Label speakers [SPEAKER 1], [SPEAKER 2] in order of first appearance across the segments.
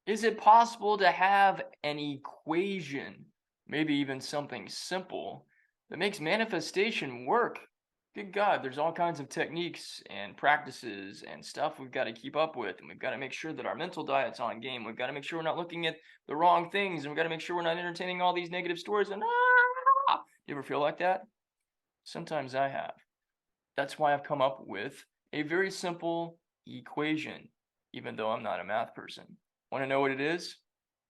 [SPEAKER 1] Is it possible to have an equation, maybe even something simple, that makes manifestation work? Good God, there's all kinds of techniques and practices and stuff we've got to keep up with, and we've got to make sure that our mental diet's on game. We've got to make sure we're not looking at the wrong things, and we've got to make sure we're not entertaining all these negative stories. And you ever feel like that? Sometimes I have. That's why I've come up with a very simple equation, even though I'm not a math person. Want to know what it is?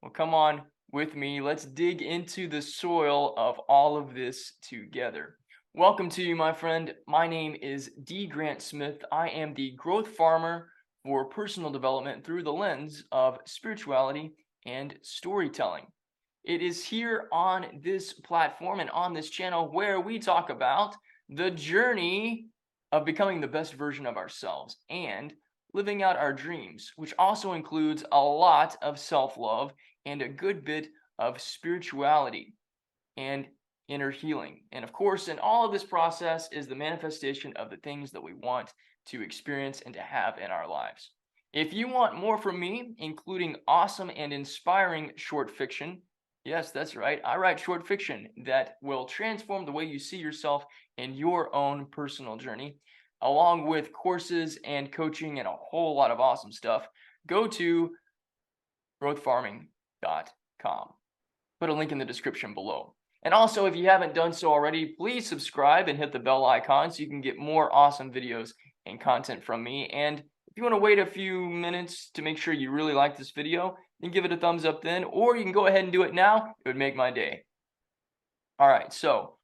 [SPEAKER 1] Well, come on with me. Let's dig into the soil of all of this together. Welcome to you, my friend. My name is D. Grant Smith. I am the growth farmer for personal development through the lens of spirituality and storytelling. It is here on this platform and on this channel where we talk about the journey of becoming the best version of ourselves and living out our dreams, which also includes a lot of self love and a good bit of spirituality and inner healing. And of course, in all of this process is the manifestation of the things that we want to experience and to have in our lives. If you want more from me, including awesome and inspiring short fiction, yes, that's right, I write short fiction that will transform the way you see yourself in your own personal journey, along with courses and coaching and a whole lot of awesome stuff. Go to growthfarming.com. Put a link in the description below. And also, if you haven't done so already, please subscribe and hit the bell icon so you can get more awesome videos and content from me. And if you want to wait a few minutes to make sure you really like this video, then give it a thumbs up then, or you can go ahead and do it now. It would make my day. All right, so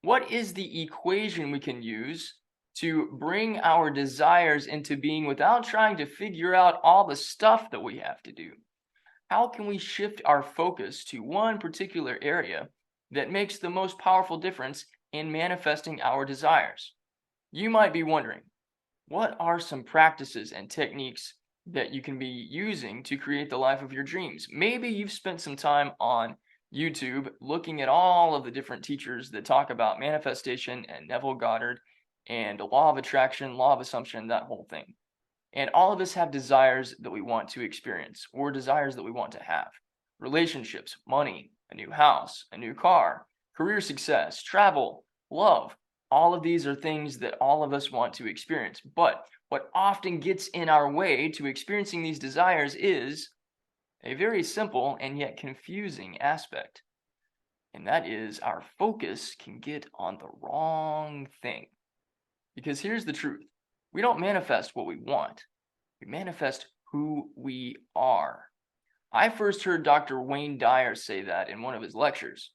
[SPEAKER 1] what is the equation we can use to bring our desires into being without trying to figure out all the stuff that we have to do? How can we shift our focus to one particular area that makes the most powerful difference in manifesting our desires? You might be wondering, what are some practices and techniques that you can be using to create the life of your dreams? Maybe you've spent some time on YouTube looking at all of the different teachers that talk about manifestation and Neville Goddard and the law of attraction, law of assumption, that whole thing. And all of us have desires that we want to experience or desires that we want to have. Relationships, money, a new house, a new car, career success, travel, love. All of these are things that all of us want to experience. But what often gets in our way to experiencing these desires is a very simple and yet confusing aspect. And that is our focus can get on the wrong thing. Because here's the truth. We don't manifest what we want. We manifest who we are. I first heard Dr. Wayne Dyer say that in one of his lectures.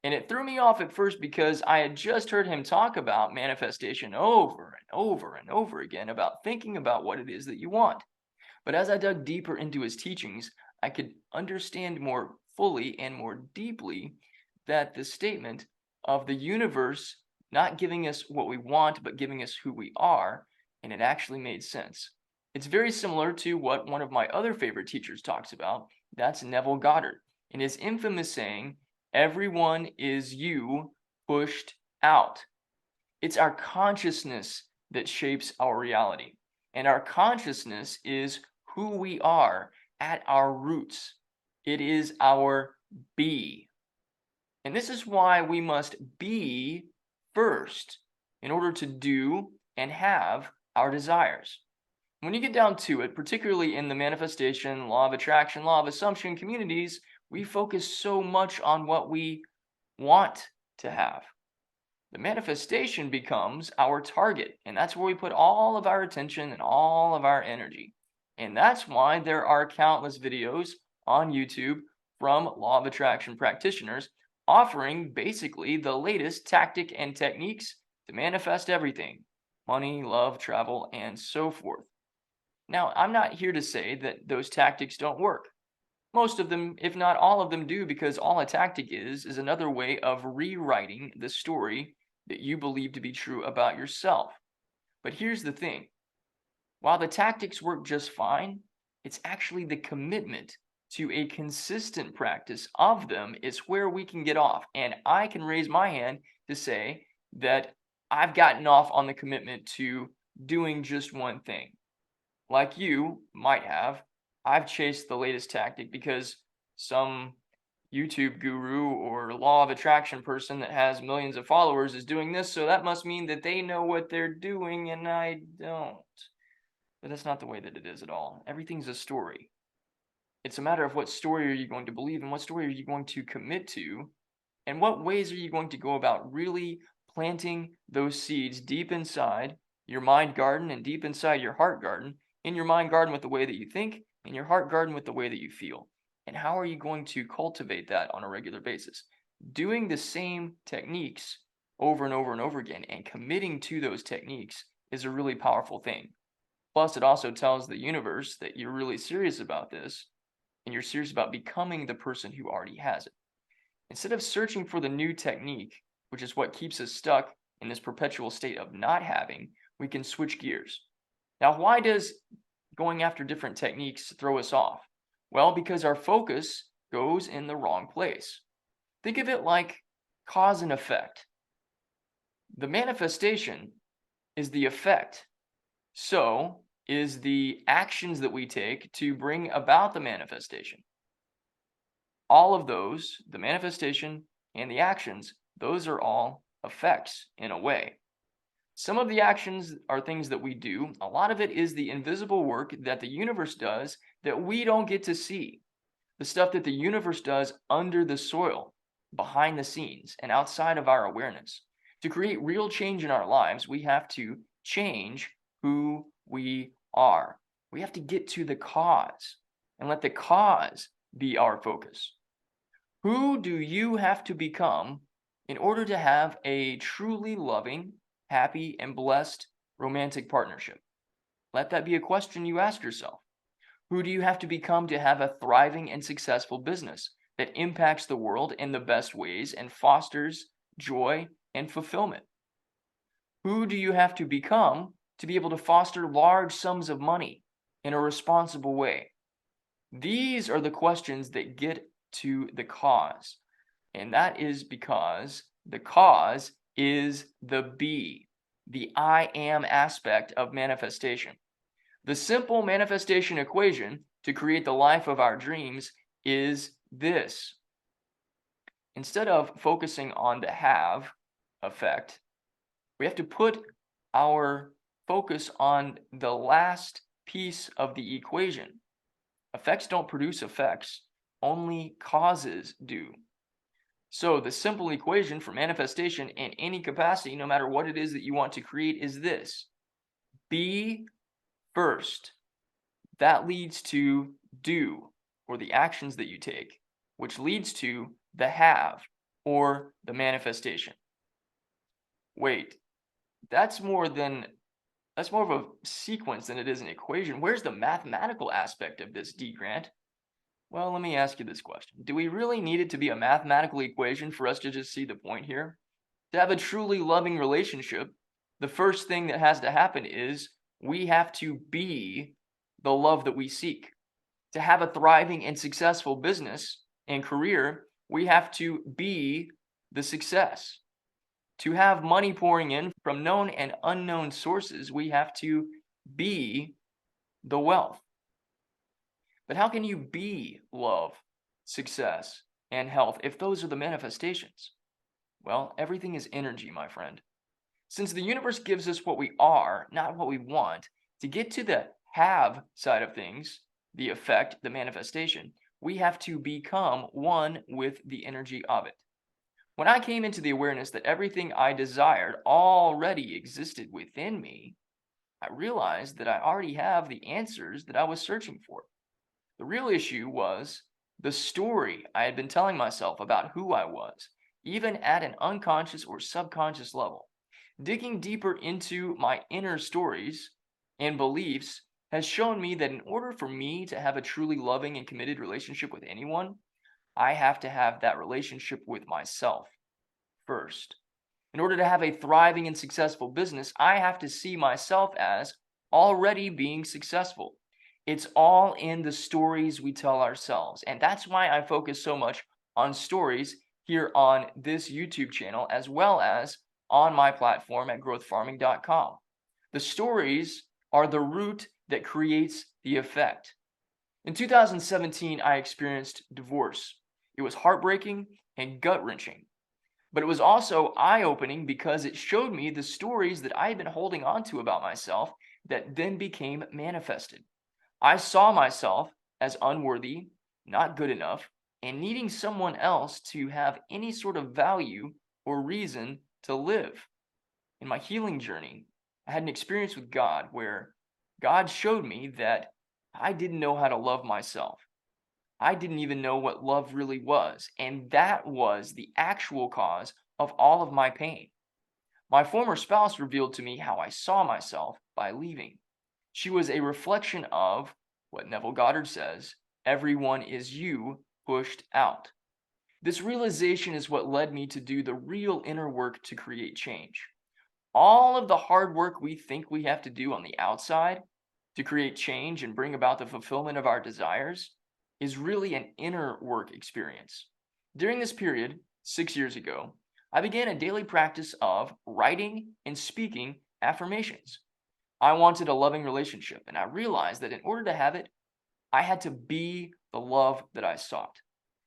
[SPEAKER 1] And it threw me off at first because I had just heard him talk about manifestation over and over and over again about thinking about what it is that you want. But as I dug deeper into his teachings, I could understand more fully and more deeply that the statement of the universe not giving us what we want, but giving us who we are, and it actually made sense. It's very similar to what one of my other favorite teachers talks about. That's Neville Goddard in his infamous saying, "Everyone is you pushed out." It's our consciousness that shapes our reality. And our consciousness is who we are at our roots. It is our be. And this is why we must be first in order to do and have our desires. When you get down to it, particularly in the manifestation, law of attraction, law of assumption communities, we focus so much on what we want to have. The manifestation becomes our target, and that's where we put all of our attention and all of our energy. And that's why there are countless videos on YouTube from law of attraction practitioners offering basically the latest tactic and techniques to manifest everything: money, love, travel, and so forth. Now, I'm not here to say that those tactics don't work. Most of them, if not all of them, do, because all a tactic is another way of rewriting the story that you believe to be true about yourself. But here's the thing: while the tactics work just fine, it's actually the commitment to a consistent practice of them is where we can get off. And I can raise my hand to say that I've gotten off on the commitment to doing just one thing. Like you might have, I've chased the latest tactic because some YouTube guru or law of attraction person that has millions of followers is doing this, so that must mean that they know what they're doing and I don't. But that's not the way that it is at all. Everything's a story. It's a matter of what story are you going to believe and what story are you going to commit to, and what ways are you going to go about really planting those seeds deep inside your mind garden and deep inside your heart garden, in your mind garden with the way that you think, in your heart garden with the way that you feel. And how are you going to cultivate that on a regular basis? Doing the same techniques over and over and over again and committing to those techniques is a really powerful thing. Plus, it also tells the universe that you're really serious about this and you're serious about becoming the person who already has it. Instead of searching for the new technique, which is what keeps us stuck in this perpetual state of not having, we can switch gears. Now, why does going after different techniques throw us off? Well, because our focus goes in the wrong place. Think of it like cause and effect. The manifestation is the effect. So is the actions that we take to bring about the manifestation. All of those, the manifestation and the actions, those are all effects in a way. Some of the actions are things that we do. A lot of it is the invisible work that the universe does that we don't get to see. The stuff that the universe does under the soil, behind the scenes, and outside of our awareness. To create real change in our lives, we have to change who we are. We have to get to the cause and let the cause be our focus. Who do you have to become in order to have a truly loving, happy, and blessed romantic partnership? Let that be a question you ask yourself. Who do you have to become to have a thriving and successful business that impacts the world in the best ways and fosters joy and fulfillment? Who do you have to become to be able to foster large sums of money in a responsible way? These are the questions that get to the cause. And that is because the cause is the B, the I am aspect of manifestation. The simple manifestation equation to create the life of our dreams is this. Instead of focusing on the have effect, we have to put our focus on the last piece of the equation. Effects don't produce effects, only causes do. So the simple equation for manifestation in any capacity, no matter what it is that you want to create, is this. Be first. That leads to do, or the actions that you take, which leads to the have, or the manifestation. Wait, that's more of a sequence than it is an equation. Where's the mathematical aspect of this, D. Grant? Well, let me ask you this question. Do we really need it to be a mathematical equation for us to just see the point here? To have a truly loving relationship, the first thing that has to happen is we have to be the love that we seek. To have a thriving and successful business and career, we have to be the success. To have money pouring in from known and unknown sources, we have to be the wealth. But how can you be love, success, and health if those are the manifestations? Well, everything is energy, my friend. Since the universe gives us what we are, not what we want, to get to the have side of things, the effect, the manifestation, we have to become one with the energy of it. When I came into the awareness that everything I desired already existed within me, I realized that I already have the answers that I was searching for. The real issue was the story I had been telling myself about who I was, even at an unconscious or subconscious level. Digging deeper into my inner stories and beliefs has shown me that in order for me to have a truly loving and committed relationship with anyone, I have to have that relationship with myself first. In order to have a thriving and successful business, I have to see myself as already being successful. It's all in the stories we tell ourselves. And that's why I focus so much on stories here on this YouTube channel, as well as on my platform at growthfarming.com. The stories are the root that creates the effect. In 2017, I experienced divorce. It was heartbreaking and gut-wrenching, but it was also eye-opening because it showed me the stories that I had been holding on to about myself that then became manifested. I saw myself as unworthy, not good enough, and needing someone else to have any sort of value or reason to live. In my healing journey, I had an experience with God where God showed me that I didn't know how to love myself. I didn't even know what love really was, and that was the actual cause of all of my pain. My former spouse revealed to me how I saw myself by leaving. She was a reflection of what Neville Goddard says, everyone is you pushed out. This realization is what led me to do the real inner work to create change. All of the hard work we think we have to do on the outside to create change and bring about the fulfillment of our desires is really an inner work experience. During this period, 6 years ago, I began a daily practice of writing and speaking affirmations. I wanted a loving relationship, and I realized that in order to have it, I had to be the love that I sought.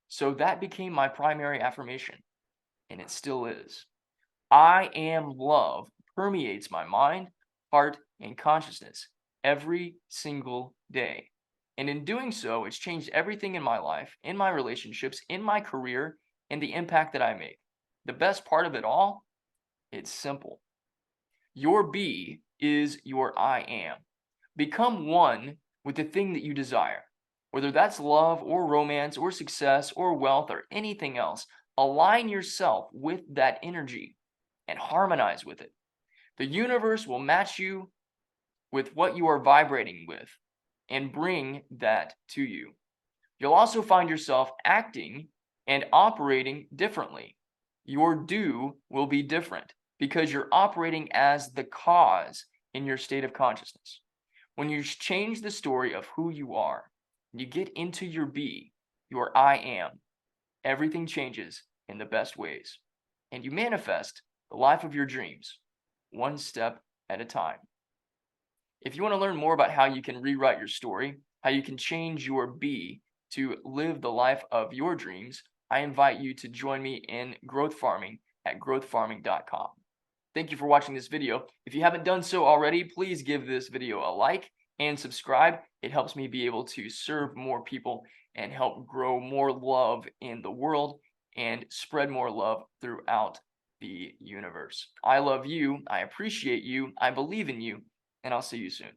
[SPEAKER 1] So that became my primary affirmation, and it still is. I am love permeates my mind, heart, and consciousness every single day. And in doing so, it's changed everything in my life, in my relationships, in my career, and the impact that I make. The best part of it all, it's simple. Your be is your I am. Become one with the thing that you desire. Whether that's love or romance or success or wealth or anything else, align yourself with that energy and harmonize with it. The universe will match you with what you are vibrating with and bring that to you. You'll also find yourself acting and operating differently. Your do will be different because you're operating as the cause in your state of consciousness. When you change the story of who you are, and you get into your be, your I am, everything changes in the best ways. And you manifest the life of your dreams, one step at a time. If you want to learn more about how you can rewrite your story, how you can change your be to live the life of your dreams, I invite you to join me in growth farming at growthfarming.com. Thank you for watching this video. If you haven't done so already, please give this video a like and subscribe. It helps me be able to serve more people and help grow more love in the world and spread more love throughout the universe. I love you. I appreciate you. I believe in you, and I'll see you soon.